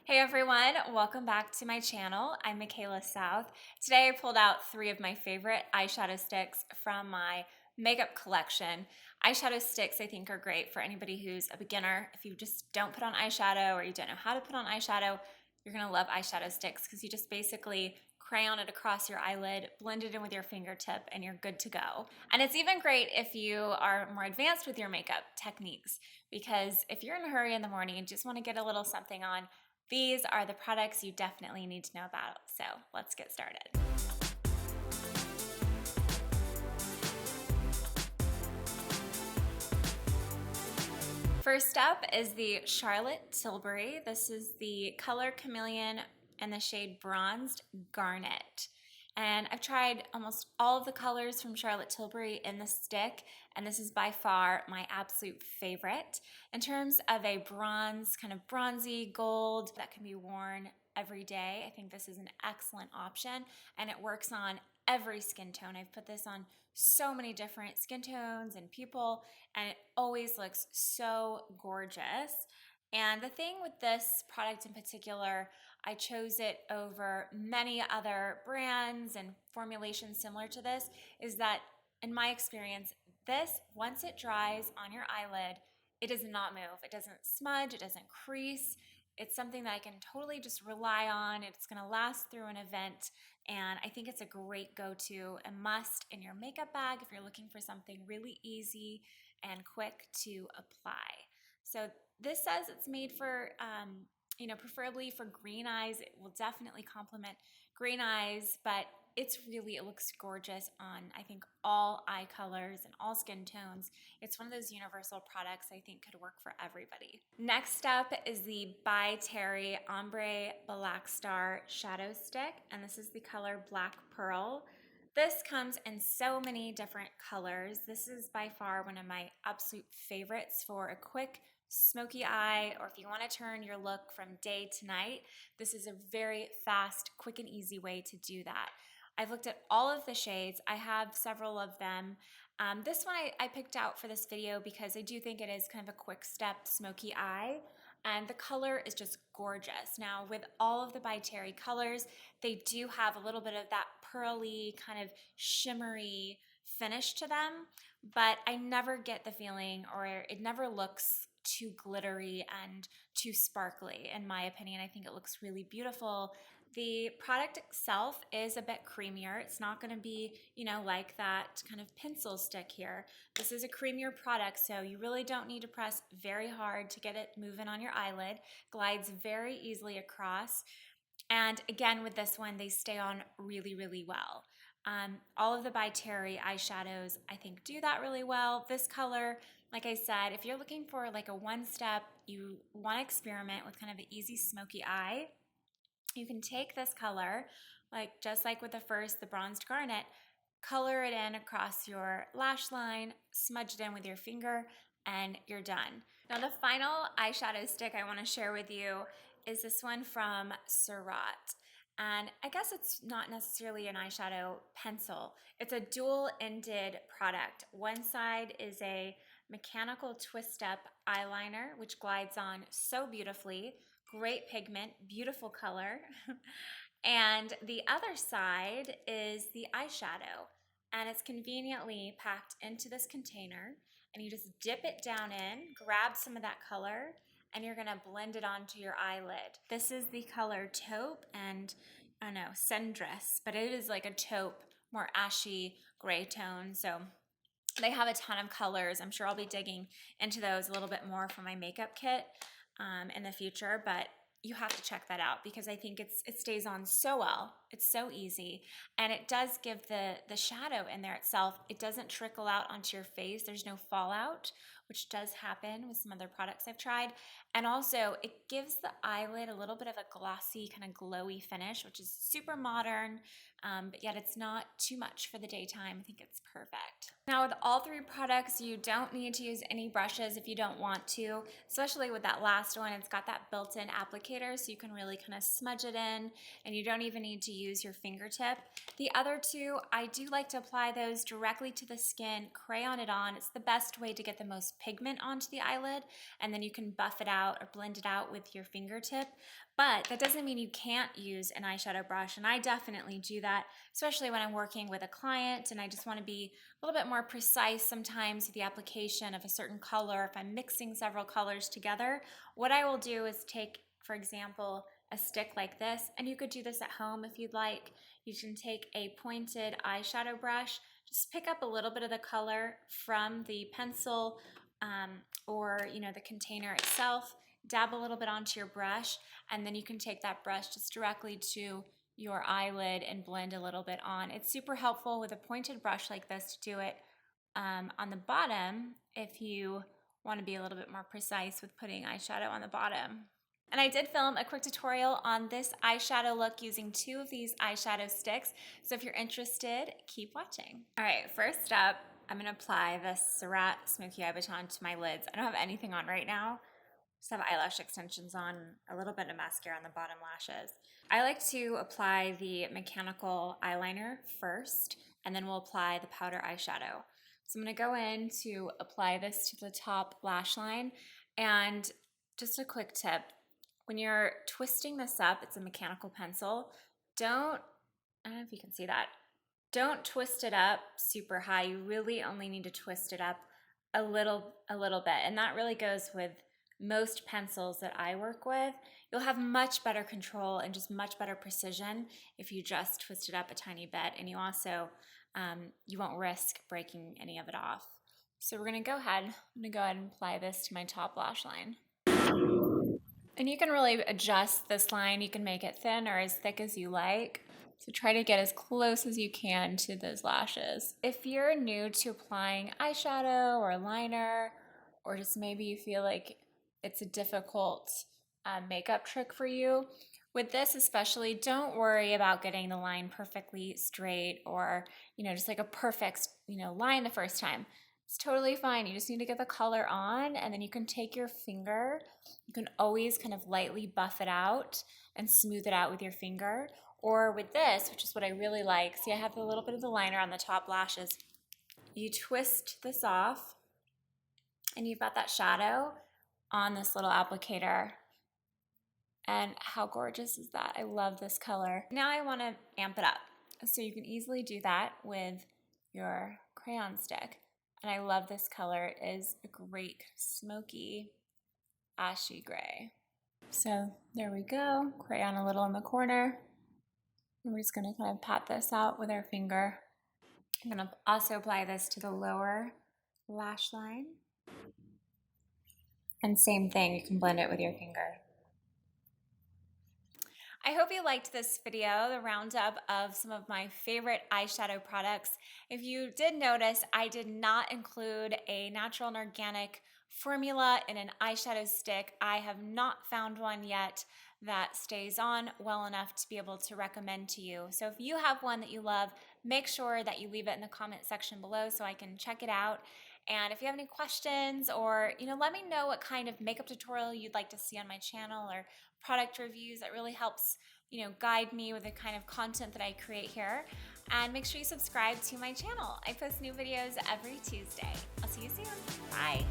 Hey everyone, welcome back to my channel. I'm Mikaela South. Today I pulled out 3 of my favorite eyeshadow sticks from my makeup collection. Eyeshadow sticks I think are great for anybody who's a beginner. If you just don't put on eyeshadow or you don't know how to put on eyeshadow, you're gonna love eyeshadow sticks because you just basically crayon it across your eyelid, blend it in with your fingertip, and you're good to go. And it's even great if you are more advanced with your makeup techniques because if you're in a hurry in the morning and just wanna get a little something on, these are the products you definitely need to know about, so let's get started. First up is the Charlotte Tilbury. This is the color Chameleon and the shade Bronzed Garnet. And I've tried almost all of the colors from Charlotte Tilbury in the stick, and this is by far my absolute favorite. In terms of a bronze, kind of bronzy gold that can be worn every day, I think this is an excellent option, and it works on every skin tone. I've put this on so many different skin tones and people, and it always looks so gorgeous. And the thing with this product in particular, I chose it over many other brands and formulations similar to this, is that in my experience, this, once it dries on your eyelid, it does not move. It doesn't smudge, it doesn't crease. It's something that I can totally just rely on. It's gonna last through an event, and I think it's a great go-to, a must in your makeup bag if you're looking for something really easy and quick to apply. So this says it's made for, preferably for green eyes. It will definitely complement green eyes, but it looks gorgeous on, I think, all eye colors and all skin tones. It's one of those universal products I think could work for everybody. Next up is the by Terry Ombre Black Star Shadow Stick, and this is the color Black Pearl. This comes in so many different colors. This is by far one of my absolute favorites for a quick smoky eye, or if you want to turn your look from day to night. This is a very fast, quick and easy way to do that. I've looked at all of the shades. I have several of them. This one I picked out for this video because I do think it is kind of a quick step smoky eye, and the color is just gorgeous. Now with all of the by Terry colors, they do have a little bit of that pearly kind of shimmery finish to them, but I never get the feeling, or it never looks too glittery and too sparkly in my opinion. I think it looks really beautiful. The product itself is a bit creamier. It's not going to be, like that kind of pencil stick here. This is a creamier product, so you really don't need to press very hard to get it moving on your eyelid. Glides very easily across. And again, with this one, they stay on really, really well. All of the by Terry eyeshadows, I think, do that really well. This color, like I said, if you're looking for like a one-step, you want to experiment with kind of an easy smoky eye, you can take this color, just like with the Bronzed Garnet, color it in across your lash line, smudge it in with your finger, and you're done. Now the final eyeshadow stick I want to share with you is this one from Seurat. And I guess it's not necessarily an eyeshadow pencil. It's a dual-ended product. One side is a mechanical twist-up eyeliner, which glides on so beautifully. Great pigment, beautiful color. And the other side is the eyeshadow, and it's conveniently packed into this container, and you just dip it down in, grab some of that color, and you're gonna blend it onto your eyelid. This is the color Taupe and, I don't know, Cendress, but it is like a taupe, more ashy gray tone, so they have a ton of colors. I'm sure I'll be digging into those a little bit more for my makeup kit in the future, but you have to check that out because I think it stays on so well. It's so easy, and it does give the shadow in there itself. It doesn't trickle out onto your face. There's no fallout, which does happen with some other products I've tried. And also it gives the eyelid a little bit of a glossy, kind of glowy finish, which is super modern, but yet it's not too much for the daytime. I think it's perfect. Now with all 3 products, you don't need to use any brushes if you don't want to, especially with that last one. It's got that built-in applicator, so you can really kind of smudge it in, and you don't even need to use your fingertip. The other 2, I do like to apply those directly to the skin, crayon it on. It's the best way to get the most pigment onto the eyelid, and then you can buff it out or blend it out with your fingertip. But that doesn't mean you can't use an eyeshadow brush, and I definitely do that, especially when I'm working with a client and I just want to be a little bit more precise sometimes with the application of a certain color. If I'm mixing several colors together, what I will do is take, for example, a stick like this, and you could do this at home if you'd like. You can take a pointed eyeshadow brush, just pick up a little bit of the color from the pencil or the container itself, dab a little bit onto your brush, and then you can take that brush just directly to your eyelid and blend a little bit on. It's super helpful with a pointed brush like this to do it on the bottom if you want to be a little bit more precise with putting eyeshadow on the bottom. And I did film a quick tutorial on this eyeshadow look using 2 of these eyeshadow sticks. So if you're interested, keep watching. All right, first up, I'm gonna apply this Seurat Smoky Eye Baton to my lids. I don't have anything on right now. Just have eyelash extensions on, a little bit of mascara on the bottom lashes. I like to apply the mechanical eyeliner first, and then we'll apply the powder eyeshadow. So I'm gonna go in to apply this to the top lash line. And just a quick tip, when you're twisting this up, it's a mechanical pencil, I don't know if you can see that, don't twist it up super high. You really only need to twist it up a little bit, and that really goes with most pencils that I work with. You'll have much better control and just much better precision if you just twist it up a tiny bit, and you also you won't risk breaking any of it off. So I'm gonna go ahead and apply this to my top lash line. And you can really adjust this line. You can make it thin or as thick as you like. So try to get as close as you can to those lashes. If you're new to applying eyeshadow or liner, or just maybe you feel like it's a difficult makeup trick for you, with this especially, don't worry about getting the line perfectly straight or just like a perfect line the first time. It's totally fine. You just need to get the color on, and then you can take your finger. You can always kind of lightly buff it out and smooth it out with your finger. Or with this, which is what I really like, see I have a little bit of the liner on the top lashes. You twist this off, and you've got that shadow on this little applicator. And how gorgeous is that? I love this color. Now I want to amp it up. So you can easily do that with your crayon stick. And I love this color. It is a great smoky, ashy gray. So there we go. Crayon a little in the corner. And we're just going to kind of pat this out with our finger. I'm going to also apply this to the lower lash line. And same thing, you can blend it with your finger. I hope you liked this video, the roundup of some of my favorite eyeshadow products. If you did notice, I did not include a natural and organic formula in an eyeshadow stick. I have not found one yet that stays on well enough to be able to recommend to you. So if you have one that you love, make sure that you leave it in the comment section below so I can check it out. And if you have any questions or, let me know what kind of makeup tutorial you'd like to see on my channel or product reviews. That really helps, guide me with the kind of content that I create here. And make sure you subscribe to my channel. I post new videos every Tuesday. I'll see you soon. Bye.